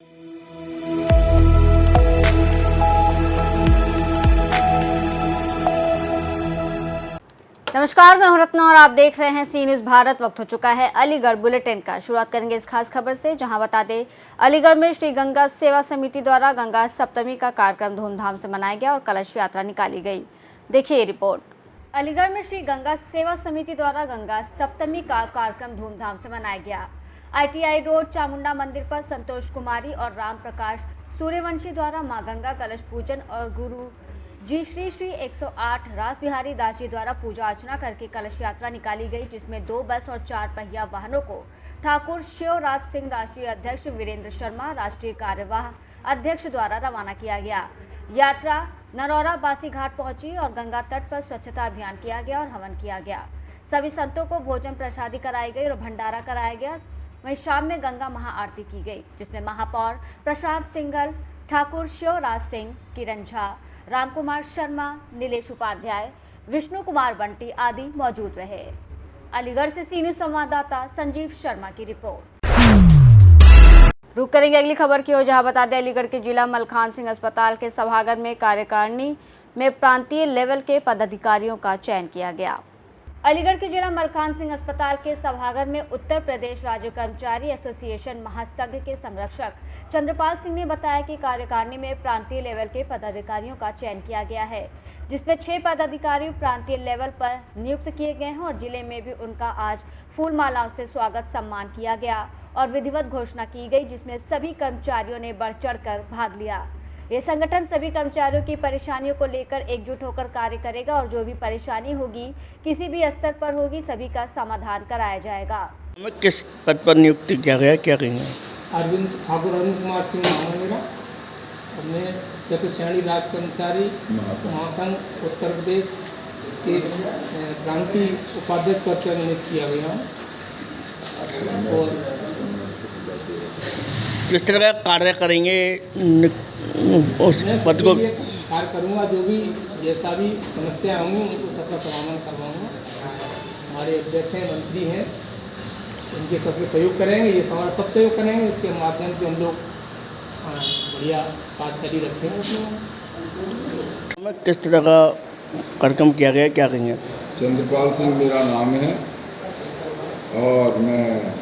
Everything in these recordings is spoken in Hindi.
नमस्कार, मैं हूं रत्ना और आप देख रहे हैं सी न्यूज़ भारत। वक्त हो चुका है अलीगढ़ बुलेटिन का। शुरुआत करेंगे इस खास खबर से, जहां बता दें अलीगढ़ में श्री गंगा सेवा समिति द्वारा गंगा सप्तमी का कार्यक्रम धूमधाम से मनाया गया और कलश यात्रा निकाली गई। देखिए ये रिपोर्ट। अलीगढ़ में श्री गंगा सेवा समिति द्वारा गंगा सप्तमी का कार्यक्रम धूमधाम से मनाया गया। ITI रोड चामुंडा मंदिर पर संतोष कुमारी और राम प्रकाश सूर्यवंशी द्वारा मां गंगा कलश पूजन और गुरु जी श्री श्री 108 रास बिहारी दास जी द्वारा पूजा अर्चना करके कलश यात्रा निकाली गई, जिसमें 2 बस और 4 पहिया वाहनों को ठाकुर शिवराज सिंह राष्ट्रीय अध्यक्ष वीरेंद्र शर्मा राष्ट्रीय कार्यवाह अध्यक्ष द्वारा रवाना किया गया। यात्रा नरौरा बासी घाट पहुंची और गंगा तट पर स्वच्छता अभियान किया गया और हवन किया गया। सभी संतों को भोजन प्रसादी कराई गई और भंडारा कराया गया। वहीं शाम में गंगा महाआरती की गई, जिसमें महापौर प्रशांत सिंघल, ठाकुर शिवराज सिंह, किरण झा, रामकुमार शर्मा, नीलेश उपाध्याय, विष्णु कुमार बंटी आदि मौजूद रहे। अलीगढ़ से सी न्यूज़ संवाददाता संजीव शर्मा की रिपोर्ट। रुक करेंगे अगली खबर की ओर, जहां बता दें अलीगढ़ के जिला मलखान सिंह अस्पताल के सभागार में कार्यकारिणी में प्रांतीय लेवल के पदाधिकारियों का चयन किया गया। अलीगढ़ के जिला मलखान सिंह अस्पताल के सभागार में उत्तर प्रदेश राज्य कर्मचारी एसोसिएशन महासंघ के संरक्षक चंद्रपाल सिंह ने बताया कि कार्यकारिणी में प्रांतीय लेवल के पदाधिकारियों का चयन किया गया है, जिसमें 6 पदाधिकारी प्रांतीय लेवल पर नियुक्त किए गए हैं और जिले में भी उनका आज फूल मालाओं से स्वागत सम्मान किया गया और विधिवत घोषणा की गई, जिसमें सभी कर्मचारियों ने बढ़ चढ़ कर भाग लिया। ये संगठन सभी कर्मचारियों की परेशानियों को लेकर एकजुट होकर कार्य करेगा और जो भी परेशानी होगी किसी भी स्तर पर होगी सभी का समाधान कराया जाएगा। हमें किस पद पर नियुक्ति किया गया, क्या कहेंगे? ठाकुर अरविंद कुमार सिंह नाम है मेरा। मैं चतुश्रेणी राज कर्मचारी महासंघ उत्तर प्रदेश के प्रांतीय उपाध्यक्ष पद पर नियुक्त किया गया हूँ। और किस तरह का कार्य करेंगे उस पद को? कार्य करूँगा, जो भी जैसा भी समस्या होंगी उनको सबका समाधान करवाऊँगा। हमारे अध्यक्ष हैं, मंत्री हैं, इनके सबके सहयोग करेंगे, ये हमारा सब सहयोग करेंगे। इसके माध्यम से हम लोग बढ़िया कार्यशैली रखेंगे। हमें किस तरह का कार्यक्रम किया गया, क्या कहेंगे? चंद्रपाल सिंह मेरा नाम है और मैं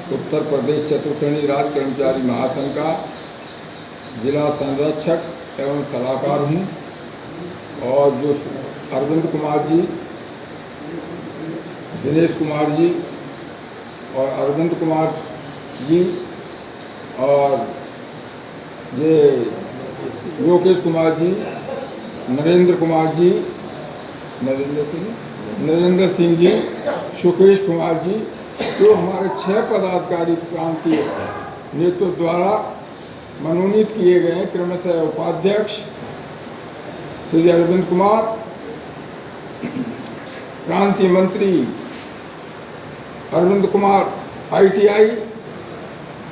उत्तर प्रदेश चतुश्रेणी राज्य कर्मचारी महासंघ का जिला संरक्षक एवं सलाहकार हूँ। और जो अरविंद कुमार जी, दिनेश कुमार जी और अरविंद कुमार जी और ये लोकेश कुमार जी, नरेंद्र कुमार जी, नरेंद्र सिंह जी, सुकेश कुमार जी, जो हमारे 6 पदाधिकारी प्रांतीय नेतृत्व द्वारा मनोनीत किए गए हैं। क्रमशः उपाध्यक्ष श्री अरविंद कुमार, प्रांतीय मंत्री अरविंद कुमार ITI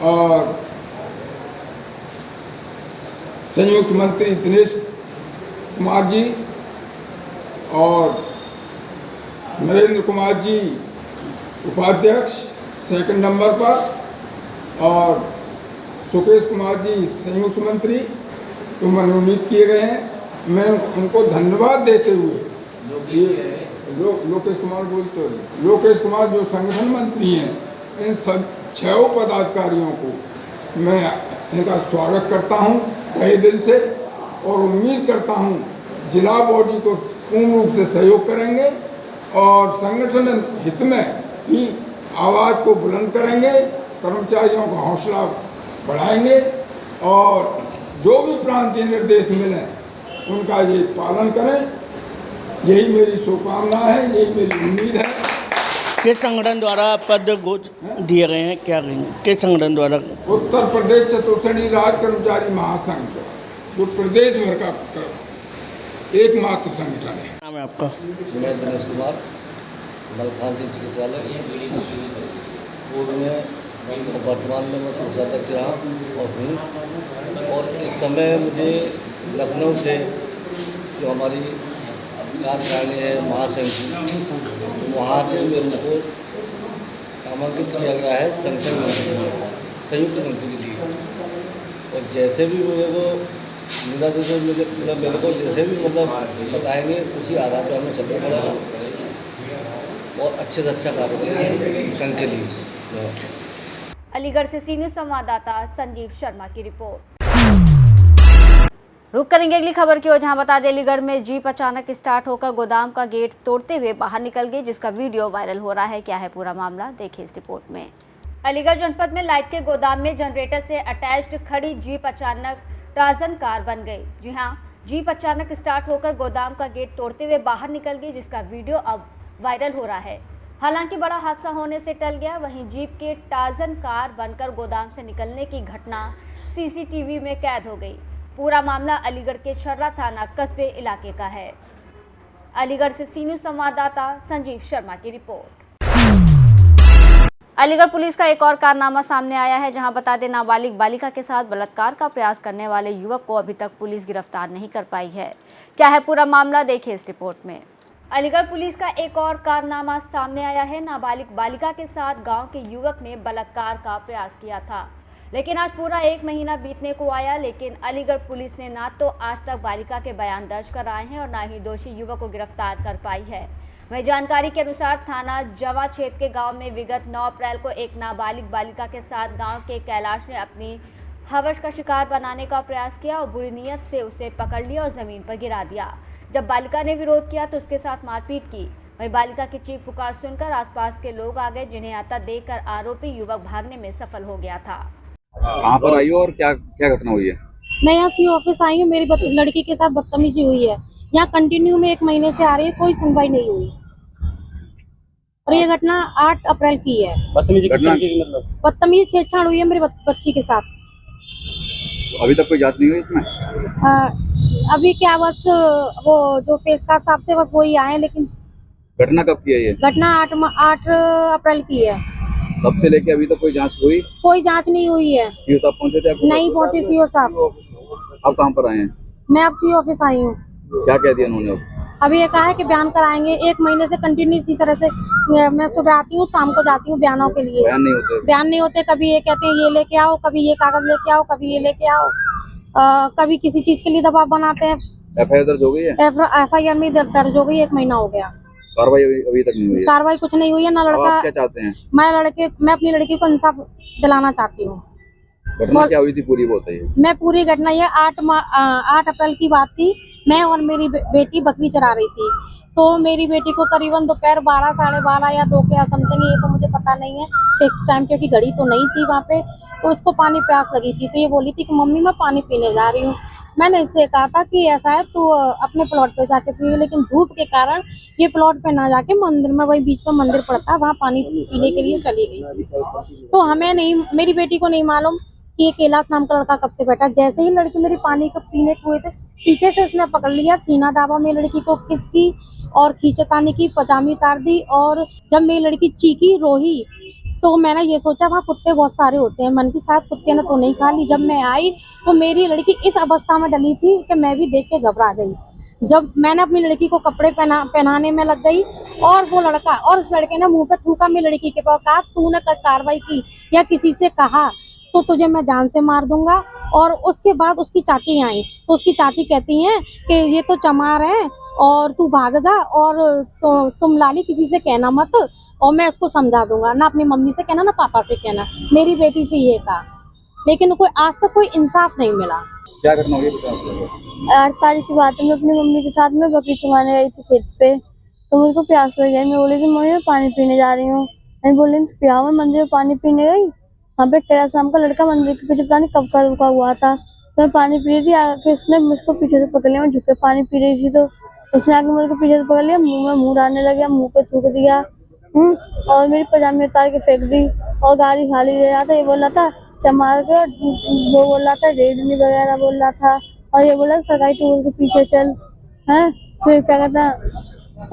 और संयुक्त मंत्री दिनेश कुमार जी और नरेंद्र कुमार जी उपाध्यक्ष 2nd नंबर पर और सुकेश कुमार जी संयुक्त मंत्री तो मनोनीत किए गए हैं। मैं उनको धन्यवाद देते हुए लोकेश कुमार बोलते हुए लोकेश कुमार जो संगठन मंत्री हैं, इन सब 6 पदाधिकारियों को मैं इनका स्वागत करता हूं तहे दिल से और उम्मीद करता हूं जिला बॉडी को पूर्ण रूप से सहयोग करेंगे और संगठन हित में ही आवाज़ को बुलंद करेंगे, कर्मचारियों का हौसला बढ़ाएंगे और जो भी प्रांतीय निर्देश मिले उनका ये पालन करें। यही मेरी शुभकामना है, यही मेरी उम्मीद है। किस संगठन द्वारा पद दिए गए हैं, क्या कहेंगे? किस संगठन द्वारा? उत्तर प्रदेश चतुश्रेणी राज्य कर्मचारी महासंघ, जो प्रदेश भर का एकमात्र संगठन है। नाम है आपका? मैं दिनेश कुमार, मलखान सिंह चिकित्सालय पूर्व में वर्तमान में मैं कोषाध्यक्ष रहा और हूँ। और इस समय मुझे लखनऊ से जो हमारी कार्यकारिणी है महासंघ की, वहाँ से मेरे को नामांकित किया गया है संगठन मंत्री में। संयुक्त मंत्री ली और जैसे भी मेरे को निदा जैसे मेरे को जैसे भी बताएंगे उसी आधार पर हमें चलना पड़ेगा और अच्छे से अच्छा कार्य करेंगे संघ के लिए। अलीगढ़ से सी न्यूज़ संवाददाता संजीव शर्मा की रिपोर्ट। रुक करेंगे अगली खबर की ओर, जहां बता दें अलीगढ़ में जीप अचानक स्टार्ट होकर गोदाम का गेट तोड़ते हुए बाहर निकल गई, जिसका वीडियो वायरल हो रहा है। क्या है पूरा मामला, देखिए इस रिपोर्ट में। अलीगढ़ जनपद में लाइट के गोदाम में जनरेटर से अटैच्ड खड़ी जीप अचानक टार्जन कार बन गई। जी हां, जीप अचानक स्टार्ट होकर गोदाम का गेट तोड़ते हुए बाहर निकल गई, जिसका वीडियो अब वायरल हो रहा है। हालांकि बड़ा हादसा होने से टल गया, वहीं जीप के टार्जन कार बनकर गोदाम से निकलने की घटना सीसीटीवी में कैद हो गई। पूरा मामला अलीगढ़ के छर्रा थाना कस्बे इलाके का है। अलीगढ़ से सी न्यूज़ संवाददाता संजीव शर्मा की रिपोर्ट। अलीगढ़ पुलिस का एक और कारनामा सामने आया है, जहां बता दें नाबालिग बालिका के साथ बलात्कार का प्रयास करने वाले युवक को अभी तक पुलिस गिरफ्तार नहीं कर पाई है। क्या है पूरा मामला, देखिए इस रिपोर्ट में। अलीगढ़ पुलिस का एक और कारनामा सामने आया है। नाबालिग बालिका के साथ गांव के युवक ने बलात्कार का प्रयास किया था, लेकिन आज पूरा 1 महीना बीतने को आया, लेकिन अलीगढ़ पुलिस ने ना तो आज तक बालिका के बयान दर्ज कराए हैं और ना ही दोषी युवक को गिरफ्तार कर पाई है। वहीं जानकारी के अनुसार थाना जवा क्षेत्र के गांव में विगत 9 अप्रैल को एक नाबालिग बालिका के साथ गांव के कैलाश ने अपनी हवस का शिकार बनाने का प्रयास किया और बुरी नीयत से उसे पकड़ लिया और जमीन पर गिरा दिया। जब बालिका ने विरोध किया तो उसके साथ मारपीट की। वहीं बालिका की चीख पुकार सुनकर आसपास के लोग आ गए, जिन्हें आता देखकर आरोपी युवक भागने में सफल हो गया था। कहाँ पर आई हो और क्या क्या घटना हुई है? मैं यहाँ सी ऑफिस आई हूँ, मेरी लड़की के साथ बदतमीजी हुई है। यहाँ कंटिन्यू में 1 महीने से आ रही है, कोई सुनवाई नहीं हुई और ये घटना 8 अप्रैल की है। बदतमीजी छेड़छाड़ हुई है मेरी बच्ची के साथ। अभी तक कोई जांच नहीं हुई इसमें? अभी क्या बस वो जो पेशकार साहब थे बस वही आए, लेकिन घटना कब की है ये? घटना 8 अप्रैल की है। तब से लेके अभी तक कोई जांच हुई? कोई जांच नहीं हुई है। सीओ साहब पहुंचे थे आपको? नहीं पहुंचे सीओ साहब। अब कहाँ पर आए हैं? मैं अब सी ऑफिस आई हूँ। क्या कह दिया उन्होंने? अभी ये कहा है कि बयान कराएंगे। 1 महीने से कंटिन्यू इसी तरह से मैं सुबह आती हूँ, शाम को जाती हूँ बयानों के लिए। बयान नहीं होते। कभी ये कहते हैं ये लेके आओ, कभी ये कागज लेके आओ, कभी ये लेके आओ, कभी किसी चीज के लिए दबाव बनाते हैं। एफआईआर दर्ज हो गई है? एफआईआर में दर्ज हो गई, 1 महीना हो गया। कार्रवाई अभी तक नहीं हुई है? कार्रवाई कुछ नहीं हुई है ना। लड़का, आप क्या चाहते हैं? मैं अपनी लड़की को इंसाफ दिलाना चाहती हूँ। घटना क्या हुई थी पूरी बताइए। मैं पूरी घटना ये 8 अप्रैल की बात थी। मैं और मेरी बेटी बकरी चरा रही थी, तो मेरी बेटी को करीबन दोपहर 12, साढ़े 12 या 2 के समथिंग, ये तो मुझे पता नहीं है फिक्स टाइम, क्योंकि घड़ी तो नहीं थी वहाँ पे। तो इसको पानी प्यास लगी थी, तो ये बोली थी कि मम्मी मैं पानी पीने जा रही हूँ। मैंने इससे कहा था कि ऐसा है तू अपने प्लॉट पे जाके पियो, लेकिन धूप के कारण ये प्लॉट पे ना जाके मंदिर में, वही बीच में मंदिर पड़ता है, वहाँ पानी पीने के लिए चली गई थी। तो हमें नहीं, मेरी बेटी को नहीं मालूम कि ये कैलाश नाम का लड़का कब से बैठा। जैसे ही लड़की मेरी पानी को पीने हुए थे, पीछे से उसने पकड़ लिया, सीना दाबा मेरी लड़की को, किसकी और खींचतानी की, पजामी उतार दी। और जब मेरी लड़की चीखी, रोही, तो मैंने ये सोचा वहाँ कुत्ते बहुत सारे होते हैं, मन की शायद कुत्ते ने तो नहीं खा ली। जब मैं आई तो मेरी लड़की इस अवस्था में डली थी कि मैं भी देख के घबरा गई। जब मैंने अपनी लड़की को कपड़े पहनाने में लग गई और वो लड़का, और उस लड़के ने मुंह पे थूका मेरी लड़की के पास, कहा तूने कार्रवाई की या किसी से कहा तो तुझे मैं जान से मार दूंगा। और उसके बाद उसकी चाची आई, तो उसकी चाची कहती हैं कि ये तो चमार है और तू भाग जा, और तो तुम लाली किसी से कहना मत, और मैं इसको समझा दूंगा, ना अपनी मम्मी से कहना ना पापा से कहना। मेरी बेटी से ये कहा, लेकिन कोई आज तक कोई इंसाफ नहीं मिला। क्या घटना हुई? 8 तारीख की बात है, मैं अपनी मम्मी के साथ में बकरी चुमाने गई थी खेत पे, तो मुझको प्यास लग गई। मैं बोली कि मम्मी मैं पानी पीने जा रही हूँ। मैं बोली पिया, मैं मंदिर में पानी पीने गई, वहाँ पे कैलाश नाम का लड़का मंदिर के पीछे पता नहीं कब का रुका हुआ था। तो मैं पानी पी रही थी, आके उसने मुझको पीछे से पकड़ लिया। मैं झुक के पानी पी रही थी, तो उसने आके मुझको पीछे से पकड़ लिया, मुँह में मुँह डालने लग गया, मुँह पे थूक दिया, और मेरी पजामी उतार के फेंक दी और गाली खाली दे रहा था। ये बोल रहा था चमार के, वो बोल रहा था रेडनी वगैरह बोल रहा था, और ये बोला सरकारी टूल के पीछे चल है। फिर क्या कहता,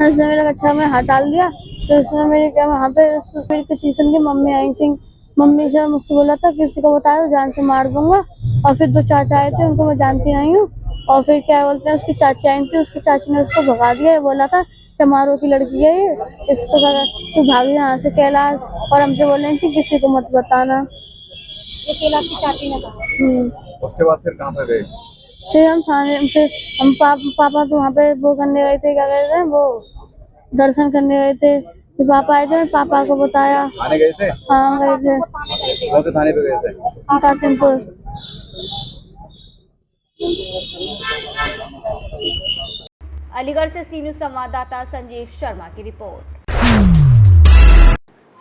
उसने मेरा अच्छा में हाथ डाल दिया। तो उसमें मेरे क्या वहाँ पे मेरी किचन की मम्मी आई थी, मम्मी से मुझसे बोला था किसी को बताया तो जान से मार दूंगा। और फिर 2 चाचा आए थे, उनको मैं जानती नहीं हूँ। और फिर क्या बोलते हैं, उसकी चाची आई थी, उसकी चाची ने उसको भगा दिया। ये बोला था चमारों की लड़की है ये, इसको तू भाग यहाँ से कैलाश, और हमसे बोल रही थी किसी को मत बताना। ये केला की चाटी ने कहा। उसके बाद फिर कहाँ पे गए? फिर हम थाने फिर हम पापा तो वहाँ पे वो करने गए थे, क्या कहते हैं वो, दर्शन करने गए थे। फिर पापा आए थे, पापा को बताया। थाने गए थे? हाँ गए थे, कौन से थाने पे गए थे? कासिमपुर। अलीगढ़ से सी न्यूज़ संवाददाता संजीव शर्मा की रिपोर्ट।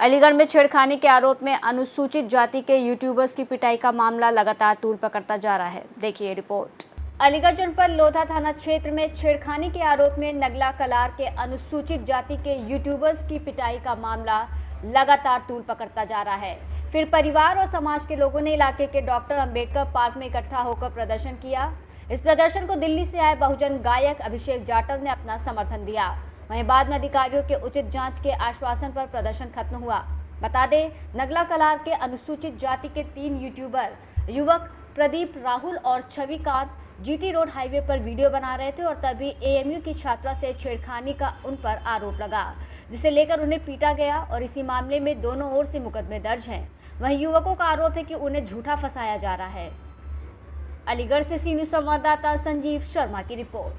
अलीगढ़ में छेड़खानी के आरोप में अनुसूचित जाति के यूट्यूबर्स की पिटाई का मामला लगातार तूल पकड़ता जा रहा है। देखिए रिपोर्ट। अलीगढ़ जनपद लोधा थाना क्षेत्र में छेड़खानी के आरोप में नगला कलार के अनुसूचित जाति के यूट्यूबर्स की पिटाई का मामला लगातार तूल पकड़ता जा रहा है। फिर परिवार और समाज के लोगों ने इलाके के डॉक्टर अंबेडकर पार्क में इकट्ठा होकर प्रदर्शन किया। इस प्रदर्शन को दिल्ली से आए बहुजन गायक अभिषेक जाटव ने अपना समर्थन दिया। वहीं बाद में अधिकारियों के उचित जांच के आश्वासन पर प्रदर्शन खत्म हुआ। बता दें, नगला कलार के अनुसूचित जाति के 3 यूट्यूबर युवक प्रदीप, राहुल और छविकांत जीटी रोड हाईवे पर वीडियो बना रहे थे और तभी एएमयू की छात्रा से छेड़खानी का उन पर आरोप लगा, जिसे लेकर उन्हें पीटा गया और इसी मामले में दोनों ओर से मुकदमे दर्ज हैं। वहीं युवकों का आरोप है कि उन्हें झूठा फंसाया जा रहा है। अलीगढ़ से सी न्यूज़ संवाददाता संजीव शर्मा की रिपोर्ट।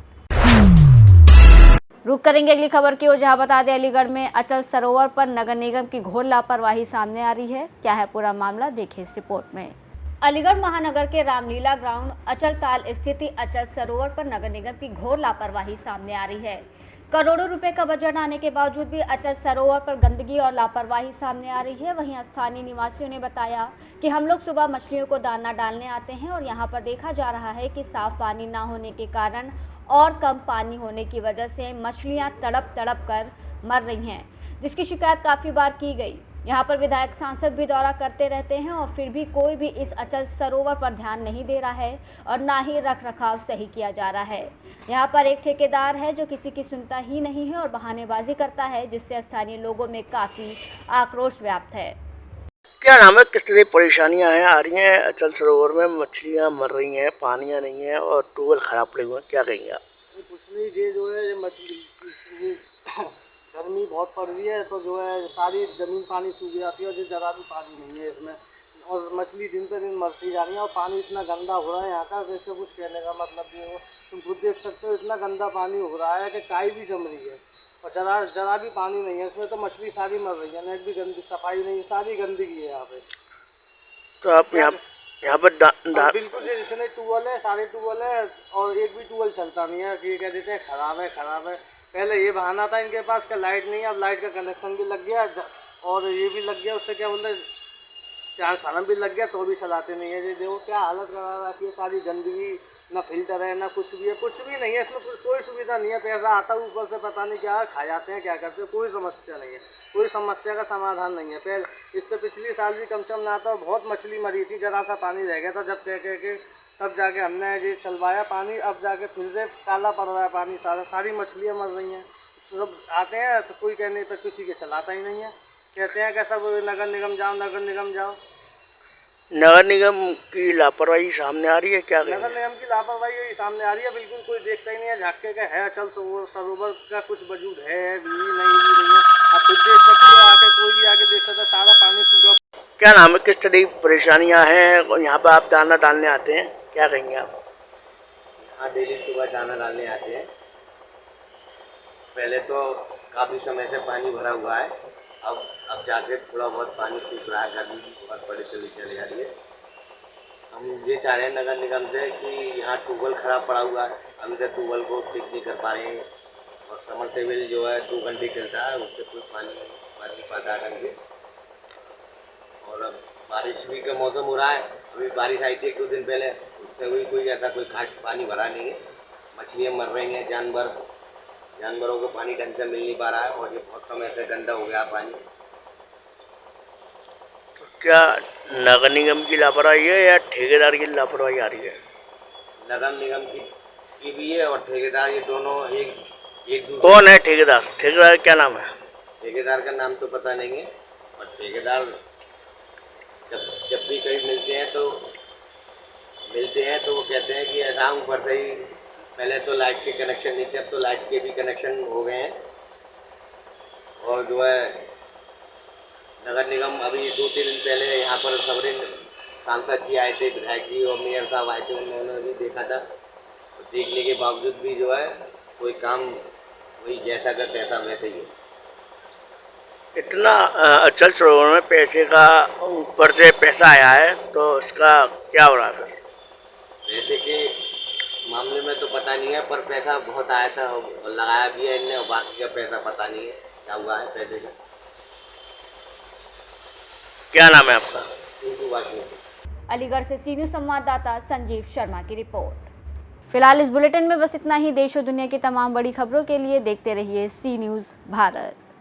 रुक करेंगे अगली खबर की ओर, जहां बता दें अलीगढ़ में अचल सरोवर पर नगर निगम की घोर लापरवाही सामने आ रही है। क्या है पूरा मामला, देखिए इस रिपोर्ट में। अलीगढ़ महानगर के रामलीला ग्राउंड अचल ताल स्थित अचल सरोवर पर नगर निगम की घोर लापरवाही सामने आ रही है। करोड़ों रुपए का बजट आने के बावजूद भी अचल सरोवर पर गंदगी और लापरवाही सामने आ रही है। वहीं स्थानीय निवासियों ने बताया कि हम लोग सुबह मछलियों को दाना डालने आते हैं और यहां पर देखा जा रहा है कि साफ पानी ना होने के कारण और कम पानी होने की वजह से मछलियां तड़प कर मर रही हैं, जिसकी शिकायत काफ़ी बार की गई। यहाँ पर विधायक सांसद भी दौरा करते रहते हैं और फिर भी कोई भी इस अचल सरोवर पर ध्यान नहीं दे रहा है और ना ही रख रखाव सही किया जा रहा है। यहाँ पर एक ठेकेदार है जो किसी की सुनता ही नहीं है और बहानेबाजी करता है, जिससे स्थानीय लोगों में काफ़ी आक्रोश व्याप्त है। क्या नाम है, किस तरह परेशानियां हैं आ रही हैं? अचल सरोवर में मछलियां मर रही हैं, पानियां नहीं है और ट्यूबवेल खराब पड़े हुए हैं, क्या कहेंगे आप? कुछ नहीं, ये जो है मछली गर्मी बहुत पड़ रही है तो जो है सारी ज़मीन पानी सूख जाती है और जो ज़रा भी पानी नहीं है इसमें, और मछली दिन पे दिन मरती जा रही है और पानी इतना गंदा हो रहा है यहाँ का, तो इसका कुछ कहने का मतलब नहीं हो। तुम खुद देख सकते हो इतना गंदा पानी हो रहा है कि काई भी जम रही है और जरा भी पानी नहीं है इसमें, तो मछली सारी मर रही है। नेट भी गंदी, सफाई नहीं, सारी गंदगी है यहाँ पे। तो आप यहाँ पर बिल्कुल जितने ट्यूबवेल है सारे ट्यूबवेल है और एक भी ट्यूबवेल चलता नहीं है। ये कह देते हैं ख़राब है। पहले ये बहाना था इनके पास कि लाइट नहीं है, अब लाइट का कनेक्शन भी लग गया और ये भी लग गया, उससे क्या बोलते ट्रांसफार्मर भी लग गया तो भी चलाते नहीं है। ये देखो क्या हालत करा रखी है, सारी गंदगी, ना फिल्टर है ना कुछ भी है, कुछ भी नहीं है इसमें, कोई सुविधा नहीं है। पैसा आता है ऊपर से पता नहीं क्या खा जाते हैं, क्या करते हैं, कोई समस्या नहीं है, कोई समस्या का समाधान नहीं है। पहले इससे पिछली साल भी कम से कम ना था, बहुत मछली मरी थी, जरा सा पानी रह गया था, जब कह के तब जाके हमने ये चलवाया पानी, अब जाके फिर से काला पड़ रहा है पानी, सारी मछलियाँ मर रही हैं। सब आते हैं तो कोई कहने पर किसी के चलाता ही नहीं है, कहते हैं कि सब नगर निगम जाओ। नगर निगम की लापरवाही सामने आ रही है, क्या कहेंगे? नगर निगम की लापरवाही सामने आ रही है, बिल्कुल कोई देखता ही नहीं है, झाँके का है अचल सरोवर का कुछ वजूद है भी नहीं है। आप खुद देख सकते हो, आके कोई भी आके देख सकता है, सारा पानी सूखा। क्या नाम है, किस तरह की परेशानियाँ हैं यहाँ पर? आप दाना डालने आते हैं, क्या कहेंगे आप? हाँ, डेली सुबह दाना डालने आते हैं। पहले तो काफ़ी समय से पानी भरा हुआ है, अब जाके थोड़ा बहुत पानी सूख रहा है, गर्मी भी बहुत बड़ी चली जा रही है। हम ये चाह रहे हैं नगर निगम से कि यहाँ ट्यूबवेल ख़राब पड़ा हुआ है, हम इधर ट्यूबवेल को ठीक नहीं कर पा रहे हैं और समरसेबल जो है 2 घंटे चलता है, उससे कोई पानी भर नहीं पाता ढंग से। और अब बारिश भी का मौसम हो रहा है, अभी बारिश आई थी 1-2 दिन पहले, उससे भी कोई ऐसा कोई खास पानी भरा नहीं है। मछलियाँ मर रही हैं, जानवरों को पानी ढंग से मिल नहीं पा रहा है और ये बहुत समय से गंदा हो गया पानी। तो क्या नगर निगम की लापरवाही है या ठेकेदार की लापरवाही आ रही है? नगर निगम की भी है और ठेकेदार, ये दोनों एक दूसरे। कौन है ठेकेदार? ठेकेदार क्या नाम है? ठेकेदार का नाम तो पता नहीं है, और ठेकेदार जब भी कहीं मिलते हैं तो वो कहते हैं कि ऐसा ऊपर से ही, पहले तो लाइट के कनेक्शन नहीं थे, अब तो लाइट के भी कनेक्शन हो गए हैं। और जो है नगर निगम अभी 2-3 दिन पहले यहाँ पर सांसद जी आए थे, विधायक जी और मेयर साहब आए थे, उन्होंने भी देखा था। देखने के बावजूद भी जो है कोई काम वही जैसा का तैसा वैसे ही है। इतना अचल सरोवर में पैसे का ऊपर से पैसा आया है तो इसका क्या हो रहा है? पैसे के मामले में तो पता नहीं है, पर पैसा बहुत आया था और लगाया भी है इनने, और बाकी का पैसा पता नहीं है क्या हुआ है पैसे का। क्या नाम है आपका? अलीगढ़ से सी न्यूज़ संवाददाता संजीव शर्मा की रिपोर्ट। फिलहाल इस बुलेटिन में बस इतना ही। देश और दुनिया की तमाम बड़ी खबरों के लिए देखते रहिए सी न्यूज़ भारत।